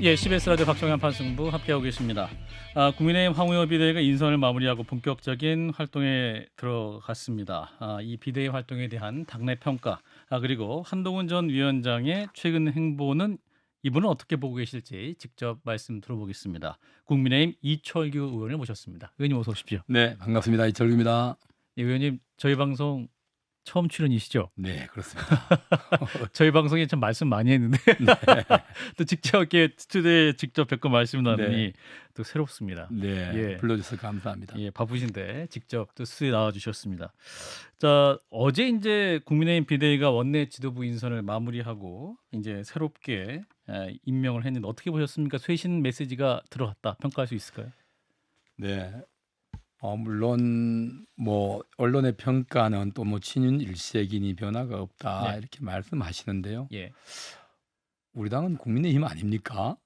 예, CBS 라디오 박정현 판승부 함께하고 계십니다. 국민의힘 황우여 비대위가 인선을 마무리하고 본격적인 활동에 들어갔습니다. 이 비대위 활동에 대한 당내 평가, 그리고 한동훈 전 위원장의 최근 행보는 이분은 어떻게 보고 계실지 직접 말씀 들어보겠습니다. 국민의힘 이철규 의원을 모셨습니다. 의원님 어서 오십시오. 네, 반갑습니다. 이철규입니다. 예, 의원님 저희 방송 처음 출연이시죠? 네, 그렇습니다. 저희 방송에 참 말씀 많이 했는데 네, 또 직접 이렇게 스튜디오에 직접 뵙고 말씀 나누니 네. 또 새롭습니다. 네, 예. 불러주셔서 감사합니다. 예, 바쁘신데 직접 또 스튜디오에 나와주셨습니다. 자, 어제 이제 국민의힘 비대위가 원내 지도부 인선을 마무리하고 이제 새롭게 임명을 했는데 어떻게 보셨습니까? 쇄신 메시지가 들어갔다 평가할 수 있을까요? 네, 물론 뭐 언론의 평가는 또 뭐 친윤 일색이니 변화가 없다 네. 이렇게 말씀하시는데요. 예, 우리 당은 국민의힘 아닙니까?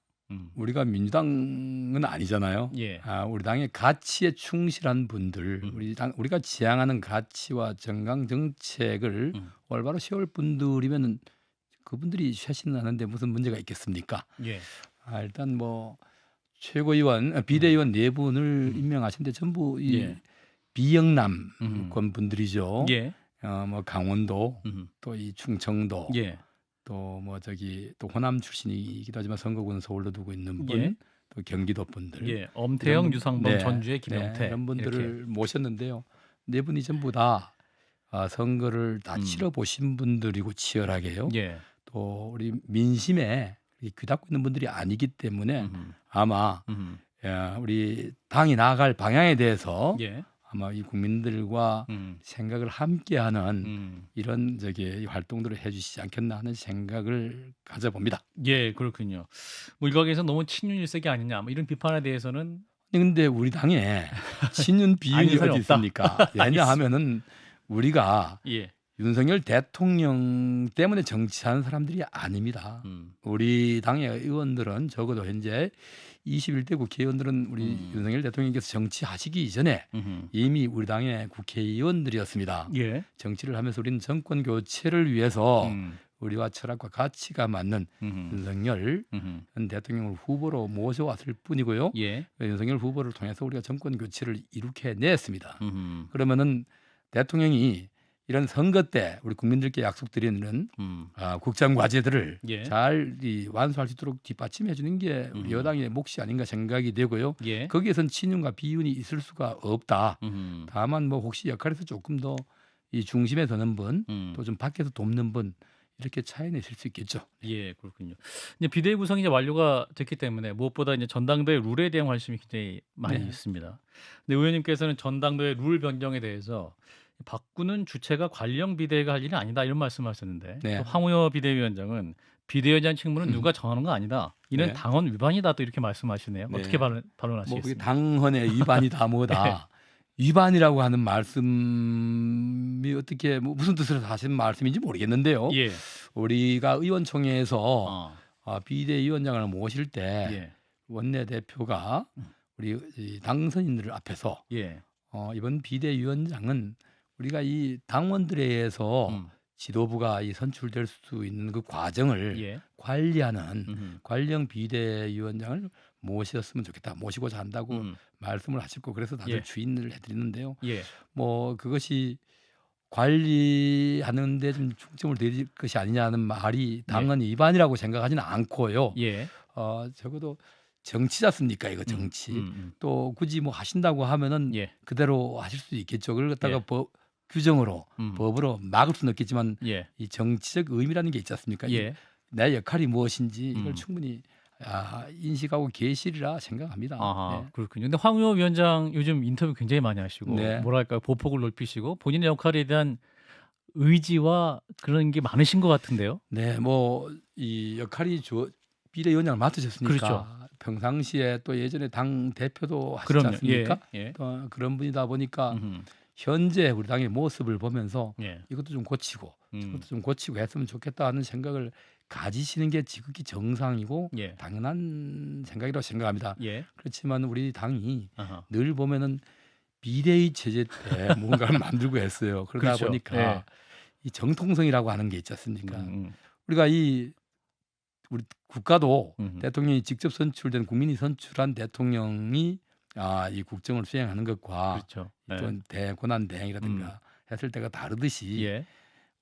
우리가 민주당은 아니잖아요. 예, 우리 당의 가치에 충실한 분들, 우리가 지향하는 가치와 정강 정책을 올바로 세울 분들이면은 그분들이 쇄신하는데 무슨 문제가 있겠습니까? 예, 일단 뭐 최고위원, 비대위원 네 분을 임명하신데 전부 이 예. 비영남권 분들이죠. 예, 뭐 강원도, 음, 또 이 충청도, 예, 또 뭐 또 호남 출신이기도 하지만 선거구는 서울로 두고 있는 분, 예. 또 경기도 분들, 예, 엄태영, 유상범, 네, 전주의 김영태 이런 분들을 이렇게. 모셨는데요. 네 분이 전부 다 선거를 다 치러 보신 분들이고 치열하게요. 예, 또 우리 민심에 귀닫고 있는 분들이 아니기 때문에 아마 우리 당이 나아갈 방향에 대해서 예, 아마 이 국민들과 생각을 함께하는 이런 이 활동들을 해주시지 않겠나 하는 생각을 가져봅니다. 예, 그렇군요. 뭐 일각에서 너무 친윤 일색이 아니냐 뭐 이런 비판에 대해서는 근데 우리 당에 친윤 비윤이 아닌 사람이 어디 없다. 있습니까? 왜냐하면은 우리가 예, 윤석열 대통령 때문에 정치하는 사람들이 아닙니다. 우리 당의 의원들은 적어도 현재 21대 국회의원들은 우리 윤석열 대통령께서 정치하시기 이전에 이미 우리 당의 국회의원들이었습니다. 예, 정치를 하면서 우리는 정권 교체를 위해서 우리와 철학과 가치가 맞는 윤석열 전 대통령을 후보로 모셔왔을 뿐이고요. 예, 윤석열 후보를 통해서 우리가 정권 교체를 이룩해 냈습니다. 그러면은 대통령이 이런 선거 때 우리 국민들께 약속드리는 국정 과제들을 예. 잘 완수할 수 있도록 뒷받침해 주는 게 우리 여당의 몫이 아닌가 생각이 되고요. 예, 거기에선 친윤과 비윤이 있을 수가 없다. 다만 뭐 혹시 역할에서 조금 더 이 중심에 서는 분, 또 좀 밖에서 돕는 분 이렇게 차이는 있을 수 있겠죠. 예, 그렇군요. 이제 비대위 구성이 이제 완료가 됐기 때문에 무엇보다 이제 전당대회 룰에 대한 관심이 굉장히 많이 네. 있습니다. 근데 의원님께서는 전당대회 룰 변경에 대해서 바꾸는 주체가 관령 비대위가 할 일은 아니다 이런 말씀하셨는데 네. 또 황우여 비대위원장은 비대위원장 책무는 누가 정하는 거 아니다. 이는 네. 당헌 위반이다 또 이렇게 말씀하시네요. 네. 어떻게 뭐 그게 반론하시겠습니까? 당헌의 위반이다 뭐다. 위반이라고 하는 말씀이 어떻게 무슨 뜻으로 하신 말씀인지 모르겠는데요. 예. 우리가 의원총회에서 비대위원장을 모실 때 예. 원내대표가 우리 이 당선인들 앞에서 예. 이번 비대위원장은 우리가 이 당원들에 의해서 지도부가 선출될 수 있는 그 과정을 예. 관리하는 관령 비대위원장을 모셨으면 좋겠다. 모시고자 한다고 말씀을 하셨고 그래서 다들 예. 주인을 해드리는데요. 예. 뭐 그것이 관리하는데 좀 중점을 드릴 것이 아니냐는 말이 당헌 위반이라고 생각하지는 않고요. 예. 적어도 정치자습니까 이거 정치. 또 굳이 뭐 하신다고 하면은 예. 그대로 하실 수 있겠죠. 그걸 갖다가 예. 규정으로 법으로 막을 수는 없겠지만 예. 이 정치적 의미라는 게 있지 않습니까? 예. 내 역할이 무엇인지 이걸 충분히 인식하고 계시리라 생각합니다. 아하, 네. 그렇군요. 근데 황우여 위원장 요즘 인터뷰 굉장히 많이 하시고 네. 뭐랄까 보폭을 넓히시고 본인의 역할에 대한 의지와 그런 게 많으신 것 같은데요. 네, 뭐 이 역할이 비대위원장을 맡으셨으니까 그렇죠. 평상시에 또 예전에 당 대표도 하시지 그럼요. 않습니까? 예. 또 그런 분이다 보니까 현재 우리 당의 모습을 보면서 예. 이것도 좀 고치고 저것도 좀 고치고 했으면 좋겠다 하는 생각을 가지시는 게 지극히 정상이고 예. 당연한 생각이라고 생각합니다. 예. 그렇지만 우리 당이 아하. 늘 보면은 비대위 체제 때 뭔가를 만들고 했어요. 그러다 그렇죠. 보니까 예. 이 정통성이라고 하는 게 있지 않습니까? 음. 우리가 이 우리 국가도 음흠. 대통령이 직접 선출된 국민이 선출한 대통령이 이 국정을 수행하는 것과 그렇죠. 네. 또 대권한 대행이라든가 했을 때가 다르듯이 예.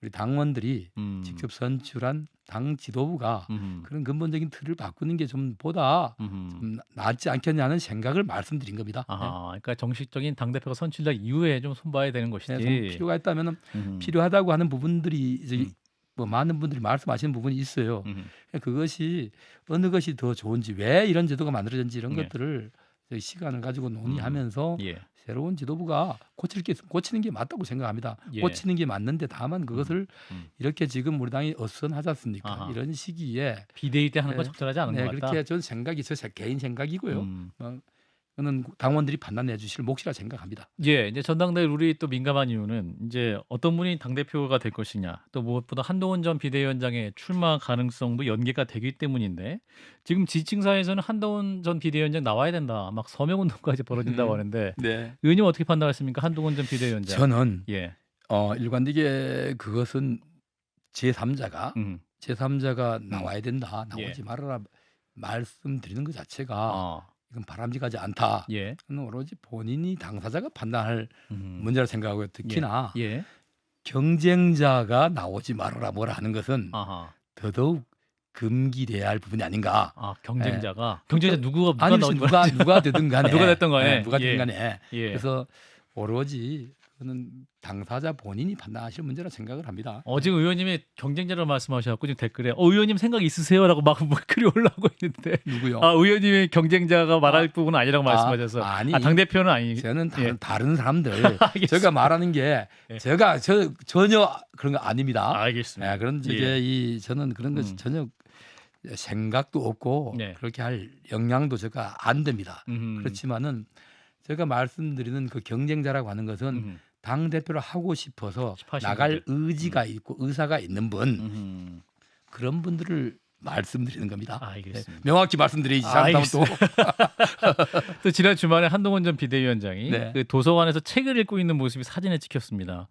우리 당원들이 음. 직접 선출한 당 지도부가 음흠. 그런 근본적인 틀을 바꾸는 게 좀 보다 음흠. 좀 낫지 않겠냐는 생각을 말씀드린 겁니다. 아, 그러니까 정식적인 당 대표가 선출된 이후에 좀 손봐야 되는 것이지. 네, 좀 필요가 있다면 음흠. 필요하다고 하는 부분들이 이제 음. 뭐 많은 분들이 말씀하시는 부분이 있어요. 음흠. 그것이 어느 것이 더 좋은지 왜 이런 제도가 만들어졌는지 이런 네. 것들을 저희 시간을 가지고 논의하면서 예. 새로운 지도부가 고칠 게 있으면 고치는 게 맞다고 생각합니다. 예. 고치는 게 맞는데 다만 그것을 음. 이렇게 지금 우리 당이 어선하지 않습니까? 아하. 이런 시기에 비대위 때 하는 건 네. 적절하지 않은 것 같다. 그렇게 저는 생각이 저 개인 생각이고요. 저는 당원들이 판단해 주실 몫이라 생각합니다. 예, 이제 전당대회 룰이 또 민감한 이유는 이제 어떤 분이 당 대표가 될 것이냐, 또 무엇보다 한동훈 전 비대위원장의 출마 가능성도 연계가 되기 때문인데 지금 지층사에서는 한동훈 전 비대위원장 나와야 된다, 막 서명 운동까지 벌어진다고 하는데 네. 의원님 어떻게 판단하십니까? 한동훈 전 비대위원장. 저는 예, 일관되게 그것은 제3자가 음, 나와야 된다, 예. 나오지 말아라 말씀드리는 것 자체가 아, 이건 바람직하지 않다. 예, 그건 오로지 본인이 당사자가 판단할 음, 문제라 생각하고요. 특히나 예, 경쟁자가 나오지 말아라 뭐라 하는 것은 아하, 더더욱 금기돼야 할 부분이 아닌가. 아 경쟁자 누가 아니 나오지 누가 되든 간에 누가 됐든 간에. 누가 예. 되든 간에 예. 그래서 오로지 그는 당사자 본인이 판단하실 문제라 생각을 합니다. 지금 의원님이 경쟁자로 말씀하셔갖고 지금 댓글에 의원님 생각 있으세요라고 막 글이 올라오고 있는데 누구요? 의원님이 경쟁자가 말할 부분은 아니라고 말씀하셔서 아니 당 대표는 아니. 저는 예. 다른 사람들 알겠습니다. 제가 말하는 게 예. 제가 전혀 그런 거 아닙니다. 알겠습니다. 그런 이제 저는 그런 것 전혀 생각도 없고 네. 그렇게 할 역량도 제가 안 됩니다. 그렇지만은 제가 말씀드리는 그 경쟁자라고 하는 것은 당 대표를 하고 싶어서 나갈 의지가 있고 의사가 있는 분 그런 분들을 말씀드리는 겁니다. 알겠습니다. 명확히 말씀드리지 않다면 또 지난 주말에 한동훈 전 비대위원장이 네. 그 도서관에서 책을 읽고 있는 모습이 사진에 찍혔습니다.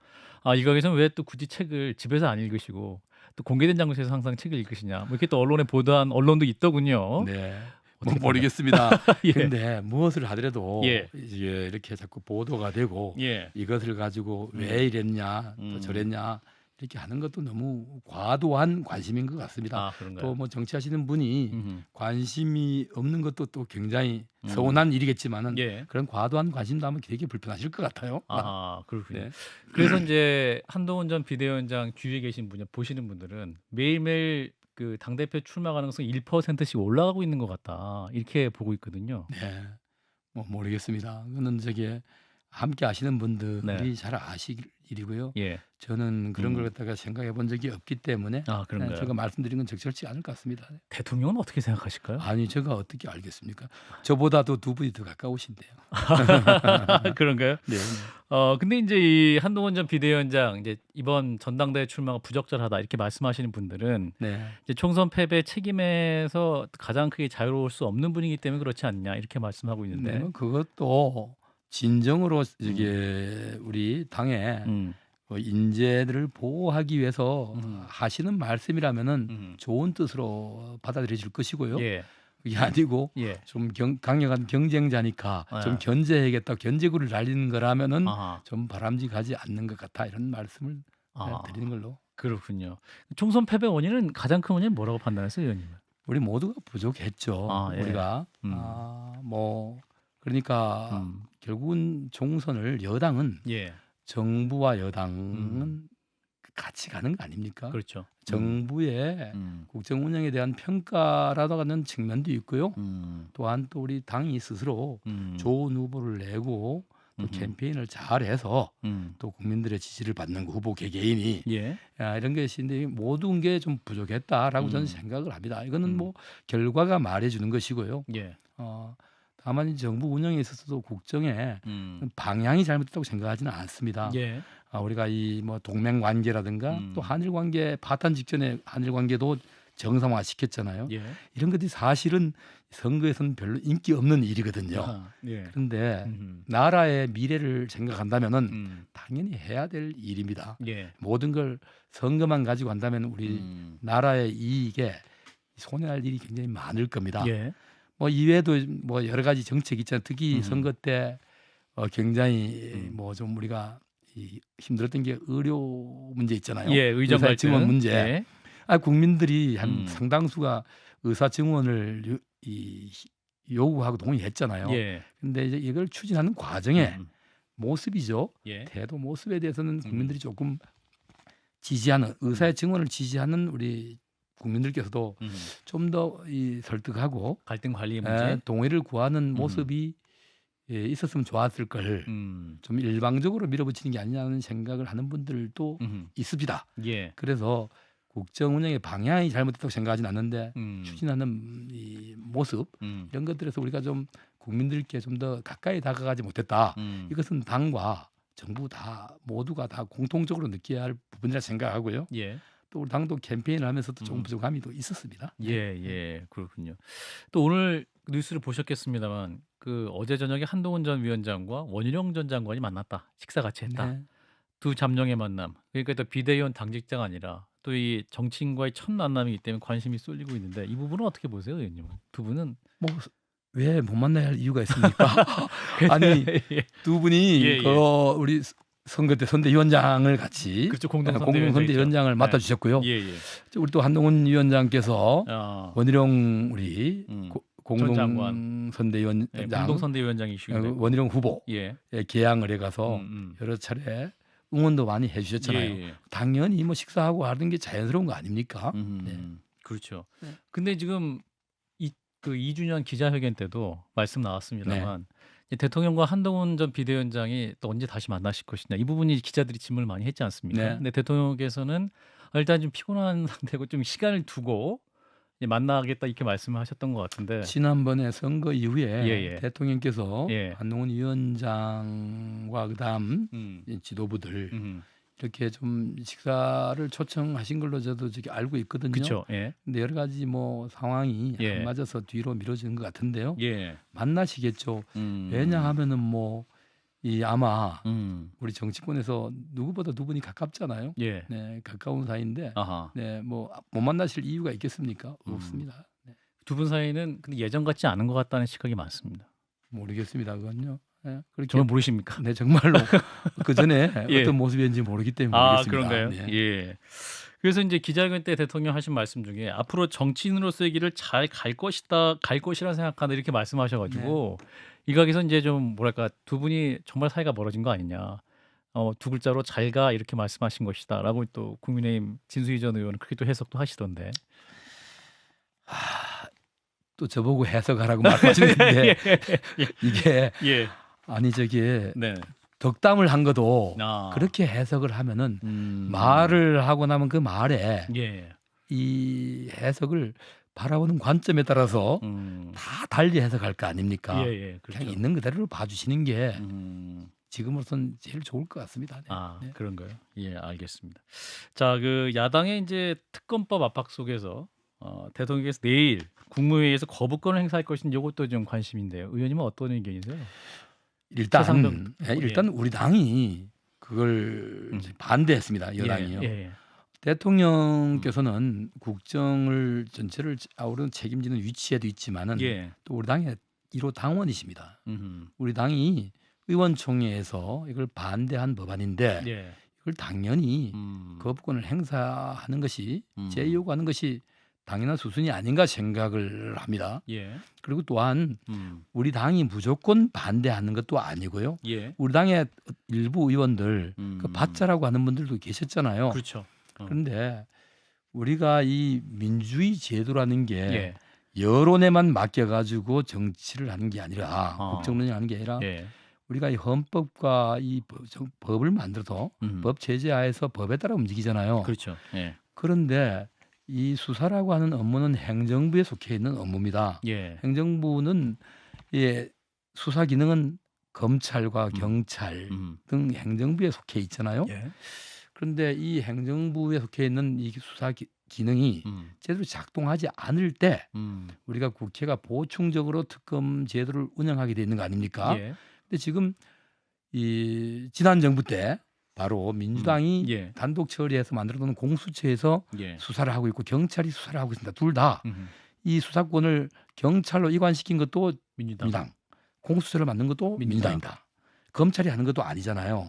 이 가게에서는 왜 또 굳이 책을 집에서 안 읽으시고 또 공개된 장소에서 항상 책을 읽으시냐, 뭐 이렇게 또 언론에 보도한 언론도 있더군요. 네. 뭐 모르겠습니다. 예. 근데 무엇을 하더라도 예. 이게 이렇게 자꾸 보도가 되고 예. 이것을 가지고 왜 이랬냐 또 저랬냐 이렇게 하는 것도 너무 과도한 관심인 것 같습니다. 그런가요? 또 뭐 정치하시는 분이 음흠. 관심이 없는 것도 또 굉장히 서운한 일이겠지만은 예. 그런 과도한 관심도 하면 되게 불편하실 것 같아요. 그렇군요. 네. 그래서 이제 한동훈 전 비대위원장 주위에 계신 분, 보시는 분들은 매일매일 그 당대표 출마 가능성 1%씩 올라가고 있는 것 같다, 이렇게 보고 있거든요. 네, 뭐 모르겠습니다. 그거는 저게 함께 하시는 분들이 네. 잘 아실 일이고요. 예. 저는 그런 걸 갖다가 생각해 본 적이 없기 때문에 그런가요? 제가 말씀드린 건 적절치 않을 것 같습니다. 대통령은 어떻게 생각하실까요? 아니 제가 어떻게 알겠습니까? 저보다도 두 분이 더 가까우신데요. 그런가요? 네. 근데 이제 이 한동훈 전 비대위원장 이제 이번 전당대회 출마가 부적절하다 이렇게 말씀하시는 분들은 네. 이제 총선 패배 책임에서 가장 크게 자유로울 수 없는 분이기 때문에 그렇지 않냐, 이렇게 말씀하고 있는데. 네. 그것도 진정으로 이게 우리 당의 인재들을 보호하기 위해서 하시는 말씀이라면은 좋은 뜻으로 받아들여질 것이고요. 예. 그게 아니고 예. 좀 강력한 경쟁자니까 좀 견제해야겠다, 견제구를 날리는 거라면은 좀 바람직하지 않는 것 같아, 이런 말씀을 드리는 걸로. 그렇군요. 총선 패배 원인은, 가장 큰 원인은 뭐라고 판단하세요, 의원님? 우리 모두가 부족했죠. 예. 우리가 뭐 그러니까 결국은 총선을 여당은 예. 정부와 여당은 같이 가는 거 아닙니까? 그렇죠. 정부의 국정 운영에 대한 평가라도 하는 측면도 있고요. 또한 또 우리 당이 스스로 좋은 후보를 내고 또 캠페인을 잘해서 또 국민들의 지지를 받는 후보 개개인이 예. 이런 것인데 모든 게 좀 부족했다라고 저는 생각을 합니다. 이거는 뭐 결과가 말해주는 것이고요. 예. 다만 이 정부 운영에 있어서도 국정에 방향이 잘못됐다고 생각하지는 않습니다. 예. 우리가 이 뭐 동맹 관계라든가 또 한일 관계 파탄 직전에 한일 관계도 정상화 시켰잖아요. 예. 이런 것들이 사실은 선거에서는 별로 인기 없는 일이거든요. 예. 그런데 나라의 미래를 생각한다면은 당연히 해야 될 일입니다. 예. 모든 걸 선거만 가지고 한다면 우리 나라의 이익에 손해할 일이 굉장히 많을 겁니다. 예. 뭐 이외에도 뭐 여러 가지 정책이 있잖아요. 특히 선거 때 굉장히 뭐 좀 우리가 힘들었던 게 의료 문제 있잖아요. 예, 의정 의사 증원 갈등. 문제. 예. 국민들이 한 상당수가 의사 증원을 요구하고 동의했잖아요. 예. 근데 이제 이걸 추진하는 과정에 모습이죠. 예. 태도 모습에 대해서는 국민들이 조금 지지하는 의사의 증언을 지지하는 우리 국민들께서도 좀 더 설득하고 갈등 관리 문제. 동의를 구하는 모습이 있었으면 좋았을 걸 좀 일방적으로 밀어붙이는 게 아니냐는 생각을 하는 분들도 있습니다. 예. 그래서 국정 운영의 방향이 잘못됐다고 생각하지는 않는데 추진하는 이 모습 이런 것들에서 우리가 좀 국민들께 좀 더 가까이 다가가지 못했다. 이것은 당과 정부 다 모두가 다 공통적으로 느껴야 할 부분이라 생각하고요. 예. 또 우리 당도 캠페인을 하면서도 조금 부족함이 또 있었습니다. 예, 예, 그렇군요. 또 오늘 뉴스를 보셨겠습니다만 그 어제 저녁에 한동훈 전 위원장과 원희룡 전 장관이 만났다, 식사 같이 했다. 네. 두 잠룡의 만남. 그러니까 또 비대위원 당직자가 아니라 또 이 정치인과의 첫 만남이기 때문에 관심이 쏠리고 있는데 이 부분은 어떻게 보세요, 의원님은? 두 분은 뭐 왜 못 만나야 할 이유가 있습니까? 아니 두 분이 예, 예. 우리 선거 때 선대위원장을 같이 그렇죠, 공동 공동선대위원장이죠. 선대위원장을 맡아주셨고요. 예, 예. 우리 또 한동훈 위원장께서 아, 원희룡 우리 공동 장관. 선대위원장 예, 공동선대위원장이시군요. 원희룡 후보에 예. 개항을 해가서 여러 차례 응원도 많이 해주셨잖아요. 예, 예. 당연히 뭐 식사하고 하는 게 자연스러운 거 아닙니까? 네. 그렇죠. 네. 근데 지금 그 2주년 기자회견 때도 말씀 나왔습니다만 이제 대통령과 한동훈 전 비대위원장이 또 언제 다시 만나실 것이냐 이 부분이 기자들이 질문을 많이 했지 않습니까? 네. 근데 대통령께서는 일단 좀 피곤한 상태고 좀 시간을 두고 이제 만나겠다 이렇게 말씀을 하셨던 것 같은데 지난번에 선거 이후에 예. 대통령께서 예. 한동훈 위원장과 그다음 지도부들 이렇게 좀 식사를 초청하신 걸로 저도 저기 알고 있거든요. 그렇죠. 예. 근데 여러 가지 뭐 상황이 예. 안 맞아서 뒤로 미뤄지는 것 같은데요. 예. 만나시겠죠. 왜냐하면은 뭐 이 아마 우리 정치권에서 누구보다 두 분이 가깝잖아요. 예. 네, 가까운 사이인데, 아하. 네, 뭐 못 만나실 이유가 있겠습니까? 없습니다. 네, 두 분 사이는 근데 예전 같지 않은 것 같다는 시각이 많습니다. 모르겠습니다, 그건요. 네, 그렇게 정말 모르십니까? 네, 정말로 그 전에 예. 어떤 모습이었는지 모르기 때문에 아, 모르겠습니다. 그런가요? 네. 예. 그래서 이제 기자회견 때 대통령 하신 말씀 중에 앞으로 정치인으로서의 길을 잘 갈 것이라 생각한다 이렇게 말씀하셔가지고 이 각에서 이제 좀 뭐랄까 두 분이 정말 사이가 멀어진 거 아니냐. 두 글자로 잘가 이렇게 말씀하신 것이다라고 또 국민의힘 진수희 전 의원은 그렇게 또 해석도 하시던데. 또 저보고 해석하라고 말씀하시는데 이게 예. 아니 저기 네. 덕담을 한 것도 아. 그렇게 해석을 하면은 말을 하고 나면 그 말에 예. 이 해석을 바라보는 관점에 따라서 다 달리 해석할 거 아닙니까? 예. 그렇죠. 그냥 있는 그대로 봐주시는 게 음. 지금으로선 제일 좋을 것 같습니다. 네. 아, 네. 그런가요? 예, 알겠습니다. 자, 그 야당의 이제 특검법 압박 속에서 대통령께서 내일 국무회의에서 거부권을 행사할 것인지 이것도 좀 관심인데요. 의원님은 어떤 의견이세요? 일단 우리 당이 그걸 이제 반대했습니다. 여당이요. 예. 대통령께서는 국정을 전체를 아우르는 책임지는 위치에도 있지만은 또 우리 당의 1호 당원이십니다. 우리 당이 의원총회에서 이걸 반대한 법안인데 이걸 당연히 거부권을 행사하는 것이 제요구하는 것이 당연한 수순이 아닌가 생각을 합니다. 그리고 또한 우리 당이 무조건 반대하는 것도 아니고요. 우리 당의 일부 의원들 그 받자라고 하는 분들도 계셨잖아요. 그렇죠. 그런데 우리가 이 민주주의 제도라는 게 여론에만 맡겨가지고 정치를 하는 게 아니라 국정 운영하는 게 아니라 우리가 이 헌법과 이 법을 만들어서 법 체제하에서 법에 따라 움직이잖아요. 그렇죠. 그런데 이 수사라고 하는 업무는 행정부에 속해 있는 업무입니다. 행정부는 수사 기능은 검찰과 경찰 등 행정부에 속해 있잖아요. 그런데 이 행정부에 속해 있는 이 수사 기능이 제대로 작동하지 않을 때 우리가 국회가 보충적으로 특검 제도를 운영하게 돼 있는 거 아닙니까? 근데 지금 이 지난 정부 때 바로 민주당이 예. 단독 처리해서 만들어놓은 공수처에서 예. 수사를 하고 있고 경찰이 수사를 하고 있습니다. 둘 다 이 음. 수사권을 경찰로 이관시킨 것도 민주당. 민주당, 공수처를 만든 것도 민주당. 민주당입니다. 검찰이 하는 것도 아니잖아요.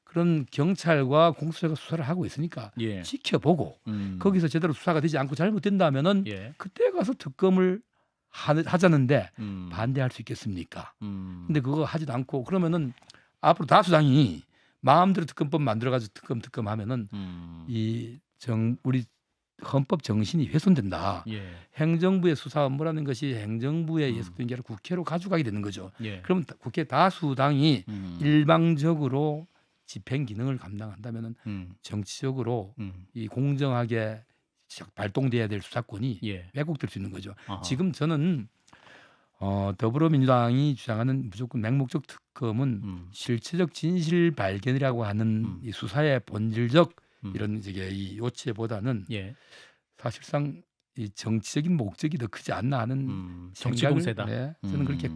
그런 경찰과 공수처가 수사를 하고 있으니까 예. 지켜보고 거기서 제대로 수사가 되지 않고 잘못된다면은 예. 그때 가서 특검을 하자는데 음. 반대할 수 있겠습니까? 음. 근데 그거 하지도 않고 그러면은 앞으로 다수당이 마음대로 특검법 만들어가지고 특검 하면은 우리 헌법 정신이 훼손된다. 예. 행정부의 수사 업무라는 것이 행정부의 음. 예속된 게 아니라 국회로 가져가게 되는 거죠. 예. 그러면 국회 다수당이 일방적으로 집행 기능을 감당한다면은 정치적으로 이 공정하게 발동돼야 될 수사권이 예. 왜곡될 수 있는 거죠. 아하. 지금 저는 더불어민주당이 주장하는 무조건 맹목적 특검은 실체적 진실 발견이라고 하는 이 수사의 본질적 이런 이 요체보다는 예. 사실상 이 정치적인 목적이 더 크지 않나 하는 정치 생각을, 공세다. 네, 저는 그렇게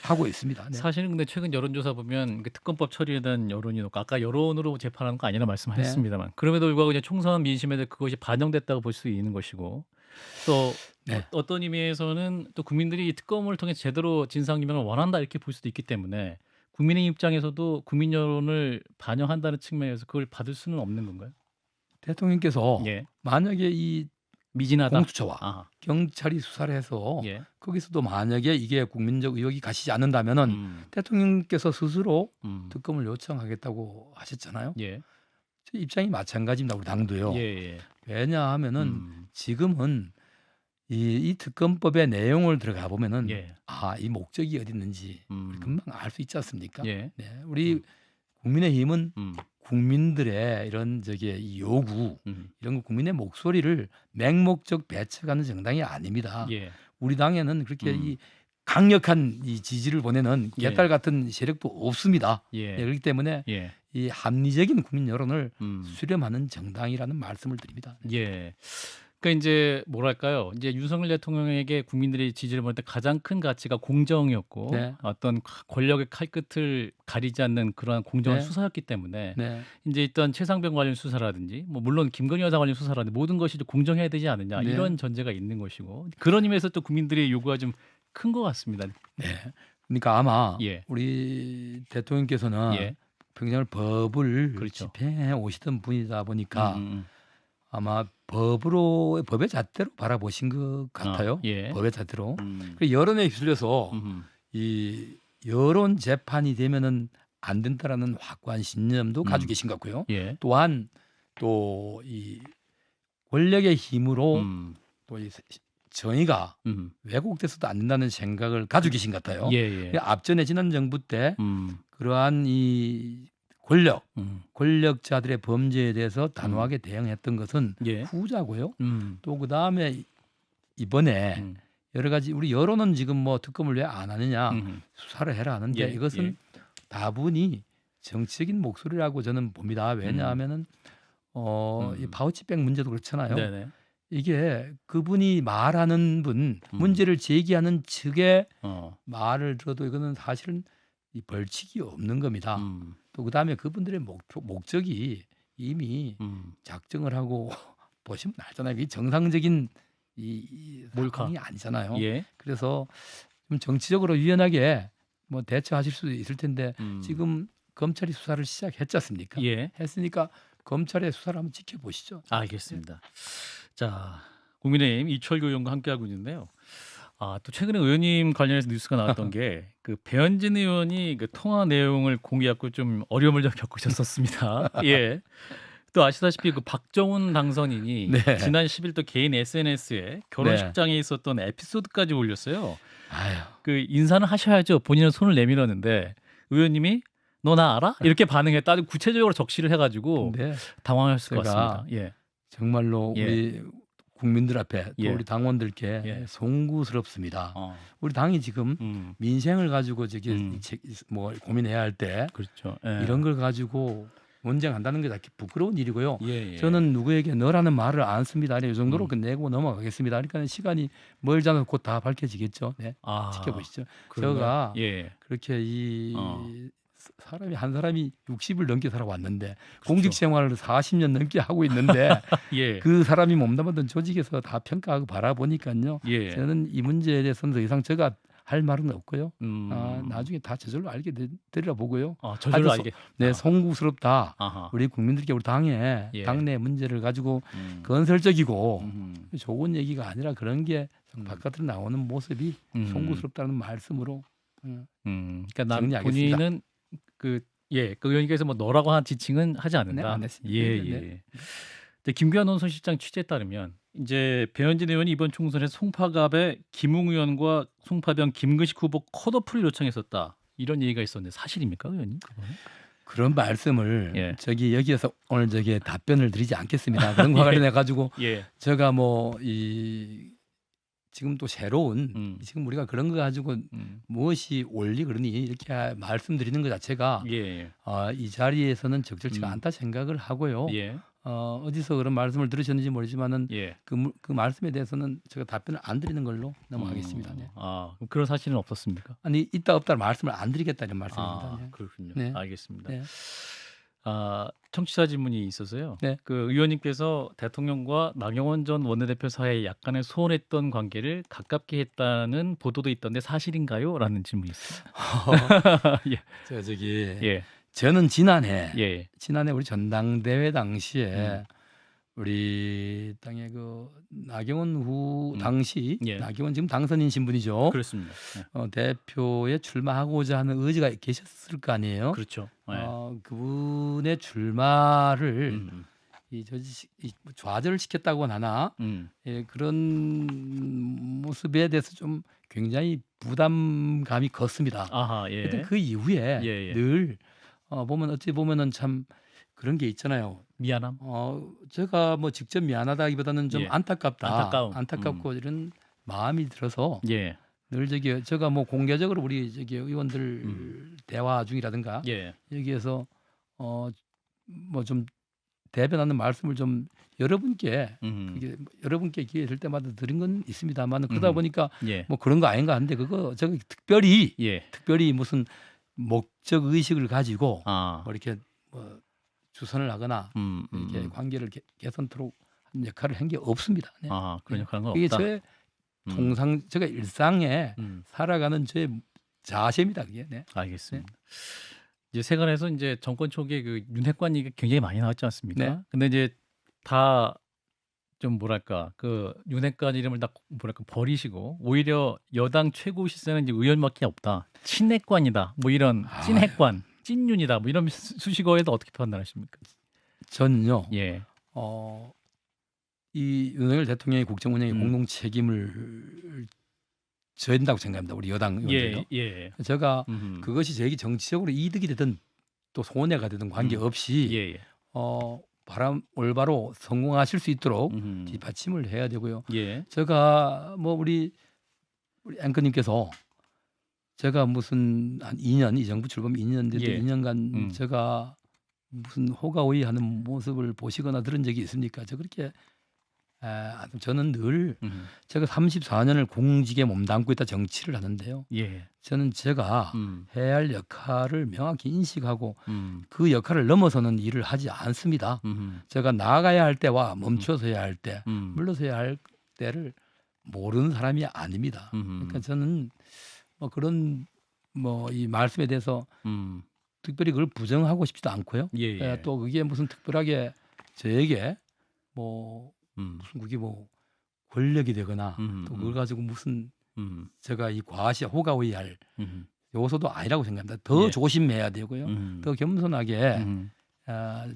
하고 있습니다. 네. 사실은 근데 최근 여론조사 보면 그 특검법 처리에 대한 여론이 높고 아까 여론으로 재판하는 거 아니라 말씀하셨습니다만 그럼에도 불구하고 이제 총선 민심에도 그것이 반영됐다고 볼 수 있는 것이고 또 네. 어떤 의미에서는 또 국민들이 이 특검을 통해 제대로 진상규명을 원한다 이렇게 볼 수도 있기 때문에 국민의 입장에서도 국민 여론을 반영한다는 측면에서 그걸 받을 수는 없는 건가요? 대통령께서 예. 만약에 이 미진하다. 공수처와 아하. 경찰이 수사를 해서 예. 거기서도 만약에 이게 국민적 의혹이 가시지 않는다면은 대통령께서 스스로 특검을 요청하겠다고 하셨잖아요. 예. 제 입장이 마찬가지입니다. 우리 당도요. 예. 예. 왜냐하면은 지금은 이 특검법의 내용을 들어가 보면은 예. 이 목적이 어디 있는지 금방 알 수 있지 않습니까? 예. 네, 우리 국민의힘은 국민들의 이런 이 요구 이런 거 국민의 목소리를 맹목적 배척하는 정당이 아닙니다. 예. 우리 당에는 그렇게 이 강력한 이 지지를 보내는 예. 개딸 같은 세력도 없습니다. 예. 네, 그렇기 때문에 예. 이 합리적인 국민 여론을 수렴하는 정당이라는 말씀을 드립니다. 예. 그러니까 이제 뭐랄까요? 이제 윤석열 대통령에게 국민들이 지지를 보낼 때 가장 큰 가치가 공정이었고 네. 어떤 권력의 칼끝을 가리지 않는 그러한 공정한 네. 수사였기 때문에 네. 이제 있던 최상병 관련 수사라든지 뭐 물론 김건희 여사 관련 수사라든지 모든 것이 좀 공정해야 되지 않느냐 네. 이런 전제가 있는 것이고 그런 의미에서 또 국민들의 요구가 좀 큰 것 같습니다. 네. 그러니까 아마 예. 우리 대통령께서는 예. 평생을 법을 그렇죠. 집행해 오시던 분이다 보니까 아마 법의 잣대로 바라보신 것 같아요. 예. 법의 잣대로. 그 여론에 휩쓸려서 이 여론 재판이 되면은 안 된다라는 확고한 신념도 가지고 계신 것 같고요. 예. 또한 또 이 권력의 힘으로 또 이 정의가 왜곡돼서도 안 된다는 생각을 가지고 계신 것 같아요. 예. 예. 앞전에 지난 정부 때 그러한 이 권력자들의 범죄에 대해서 단호하게 대응했던 것은 예. 후자고요. 또 그 다음에 이번에 여러 가지 우리 여론은 지금 뭐 특검을 왜 안 하느냐 수사를 해라 하는데 예. 이것은 다분히 정치적인 목소리라고 저는 봅니다. 왜냐하면은 이 파우치백 문제도 그렇잖아요. 네네. 이게 그분이 말하는 분 문제를 제기하는 측의 말을 들어도 이거는 사실은 이 벌칙이 없는 겁니다. 또 그다음에 그분들의 목적이 이미 작정을 하고 보시면 알잖아요. 이 정상적인 이 상황이 아니잖아요. 예. 그래서 좀 정치적으로 유연하게 뭐 대처하실 수도 있을 텐데 지금 검찰이 수사를 시작했지 않습니까? 예. 했으니까 검찰의 수사를 한번 지켜보시죠. 알겠습니다. 자, 국민의힘 이철규 의원과 함께하고 있는데요. 또 최근에 의원님 관련해서 뉴스가 나왔던 게 그 배현진 의원이 그 통화 내용을 공개하고 좀 어려움을 좀 겪으셨었습니다. 예. 또 아시다시피 그 박정훈 당선인이 네. 지난 10일 또 개인 SNS에 결혼식장에 있었던 에피소드까지 올렸어요. 아유. 그 인사는 하셔야죠. 본인은 손을 내밀었는데 의원님이 너 나 알아? 이렇게 반응했다. 아주 구체적으로 적시를 해가지고 네. 당황하셨을 것 제가 같습니다. 예. 정말로 예. 우리 국민들 앞에 또 예. 우리 당원들께 예. 송구스럽습니다. 우리 당이 지금 민생을 가지고 뭐 고민해야 할 때 그렇죠. 예. 이런 걸 가지고 논쟁한다는 게 부끄러운 일이고요. 예. 저는 누구에게 너라는 말을 안 씁니다. 이 정도로 끝내고 넘어가겠습니다. 그러니까 시간이 멀잖아 곧 다 밝혀지겠죠. 네. 지켜보시죠. 그런가요? 제가 예. 그렇게 사람이 한 사람이 60을 넘게 살아왔는데 그렇죠. 공직 생활을 40년 넘게 하고 있는데 예. 그 사람이 몸담았던 조직에서 다 평가하고 바라보니까요. 예. 저는 이 문제에 대해서는 더 이상 제가 할 말은 없고요. 음. 나중에 다 저절로 알게 되리라 보고요. 저절로 하여튼 알게. 네, 송구스럽다. 아하. 우리 국민들께 우리 당에 예. 당내 문제를 가지고 건설적이고 음. 좋은 얘기가 아니라 그런 게 음. 바깥으로 나오는 모습이 송구스럽다는 말씀으로 그러니까 남 정리하겠습니다. 본인은 그 의원님께서 뭐 너라고 한 지칭은 하지 않는다. 네, 안 했습니다. 예, 네, 예. 네. 근데 김규환 논설실장 취재에 따르면 이제 배현진 의원이 이번 총선에 송파갑에 김웅 의원과 송파병 김근식 후보 컷오프를 요청했었다. 이런 얘기가 있었는데 사실입니까, 의원님? 그거는? 그런 말씀을 예. 저기 여기에서 오늘 저기 답변을 드리지 않겠습니다. 그런 거 관련해 가지고 예. 제가 뭐 이 지금 또 새로운 지금 우리가 그런 거 가지고 무엇이 옳리 그러니 이렇게 말씀드리는 것 자체가 예. 이 자리에서는 적절치가 않다 생각을 하고요. 예. 어디서 그런 말씀을 들으셨는지 모르지만은 예. 그 말씀에 대해서는 제가 답변을 안 드리는 걸로 넘어가겠습니다. 네. 그럼 그런 사실은 없었습니까? 아니 있다 없다 말씀을 안 드리겠다 이런 말씀입니다. 네. 그렇군요. 네. 알겠습니다. 네. 청취자 질문이 있어서요. 네. 그 의원님께서 대통령과 나경원 전 원내대표 사이에 약간의 소원했던 관계를 가깝게 했다는 보도도 있던데 사실인가요? 라는 질문이 있습니다. 예. 저기 예. 저는 지난해 예. 우리 전당대회 당시에 우리 당의 그 나경원 후 당시 예. 나경원 지금 당선인 신분이죠. 그렇습니다. 예. 대표에 출마하고자 하는 의지가 계셨을 거 아니에요. 그렇죠. 예. 그분의 출마를 좌절을 시켰다고는 하나 그런 모습에 대해서 좀 굉장히 부담감이 컸습니다. 아하, 예. 하여튼 그 이후에 예. 늘 보면 어찌 보면은 참 그런 게 있잖아요. 미안함. 제가 뭐 직접 미안하다기보다는 좀 예. 안타깝다. 안타까움. 안타깝고 이런 마음이 들어서 예. 늘 제가 뭐 공개적으로 우리 의원들 대화 중이라든가 예. 여기에서 뭐 좀 대변하는 말씀을 좀 여러분께 여러분께 기회 될 때마다 드린 건 있습니다만 그러다 보니까 예. 뭐 그런 거 아닌가 하는데 그거 제가 특별히 예. 무슨 목적 의식을 가지고 뭐 이렇게 뭐 주선을 하거나 이렇게 관계를 개선토록 한 역할을 한 게 없습니다. 네. 그런 역할은 없다. 이게 제 제가 일상에 살아가는 제 자세입니다. 그게. 네. 알겠습니다. 이제 세간에서 이제 정권 초기에 그 윤핵관 얘기가 굉장히 많이 나왔지 않습니까? 네. 근데 이제 다 좀 뭐랄까 그 윤핵관 이름을 다 뭐랄까 버리시고 오히려 여당 최고 시세는 이제 의원밖에 없다. 친핵관이다. 뭐 이런 찐핵관, 찐윤이다. 뭐 이런 수식어에도 어떻게 판단하십니까? 저는요. 예. 이 윤석열 대통령의 국정 운영의 공동 책임을 져야 된다고 생각합니다. 우리 여당 의원들요. 예. 제가 그것이 저에게 정치적으로 이득이 되든 또 손해가 되든 관계없이 올바로 성공하실 수 있도록 뒷받침을 해야 되고요. 예. 제가 뭐 우리 앵커님께서 제가 무슨 한 2년 이 정부 출범 2년 됐던 예. 2년간 제가 무슨 호가호위하는 모습을 보시거나 들은 적이 있습니까? 저 그렇게 저는 늘 제가 34년을 공직에 몸담고 있다 정치를 하는데요. 예. 저는 제가 해야 할 역할을 명확히 인식하고 그 역할을 넘어서는 일을 하지 않습니다. 제가 나아가야 할 때와 멈춰서야 할 때, 물러서야 할 때를 모르는 사람이 아닙니다. 그러니까 저는 뭐 그런 뭐 이 말씀에 대해서 특별히 그걸 부정하고 싶지도 않고요. 예. 또 그게 무슨 특별하게 저에게 뭐 무슨 그게 뭐 권력이 되거나 또 그걸 가지고 무슨 제가 이 과시 호가호위할 요소도 아니라고 생각합니다. 더 조심해야 되고요. 더 겸손하게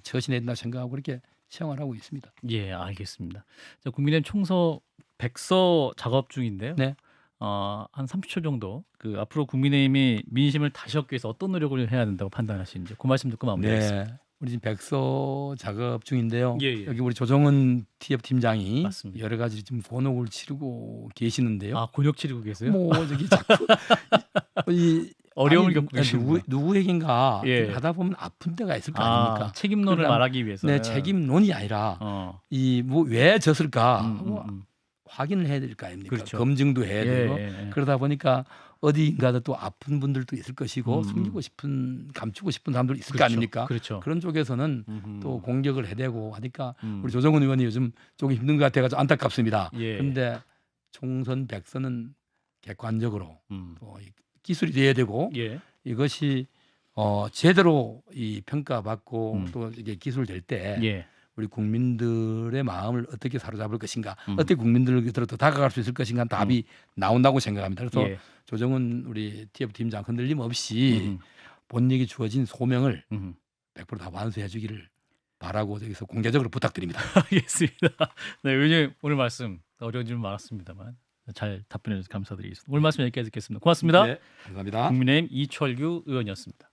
처신해야 된다고 생각하고 그렇게 생활하고 있습니다. 예, 알겠습니다. 자, 국민의힘 총서 100서 작업 중인데요. 네. 한 30초 정도 그 앞으로 국민의힘이 민심을 다시 얻기 위해서 어떤 노력을 해야 된다고 판단하시는지 그 말씀 듣고 마무리하겠습니다. 네. 우리 지금 100서 작업 중인데요. 예. 여기 우리 조정은 TF 팀장이 맞습니다. 여러 가지 지금 곤혹을 치르고 계시는데요. 곤욕 치르고 계세요? 뭐 저기 자꾸 어려움을 겪고 계십니다. 누구에겐가 하다 보면 아픈 데가 있을 거 아닙니까? 책임론을 그러니까 말하기 위해서. 네, 책임론이 아니라 이 뭐 왜 졌을까? 확인을 해야 될 거 아닙니까? 그렇죠. 검증도 해야 되고 예. 그러다 보니까 어디인가도 또 아픈 분들도 있을 것이고 음. 숨기고 싶은 감추고 싶은 사람들도 있을 거 그렇죠. 아닙니까? 그렇죠. 그런 쪽에서는 음흠. 또 공격을 해대고 하니까 음. 우리 조정훈 의원이 요즘 조금 힘든 것 같아가지고 안타깝습니다. 예. 그런데 총선 백선은 객관적으로 또 이 기술이 돼야 되고 예. 이것이 제대로 이 평가받고 음. 또 이게 기술될 때 예. 우리 국민들의 마음을 어떻게 사로잡을 것인가, 어떻게 국민들로 더 다가갈 수 있을 것인가 답이 나온다고 생각합니다. 그래서 예. 조정은 우리 TF 팀장 흔들림 없이 본인에게 주어진 소명을 100% 다 완수해 주기를 바라고 여기서 공개적으로 부탁드립니다. 알겠습니다. 네, 의원님 오늘 말씀 어려운 질문 많았습니다만 잘 답변해 주셔서 감사드리겠습니다. 오늘 말씀 여기까지 듣겠습니다. 고맙습니다. 네, 감사합니다. 국민의힘 이철규 의원이었습니다.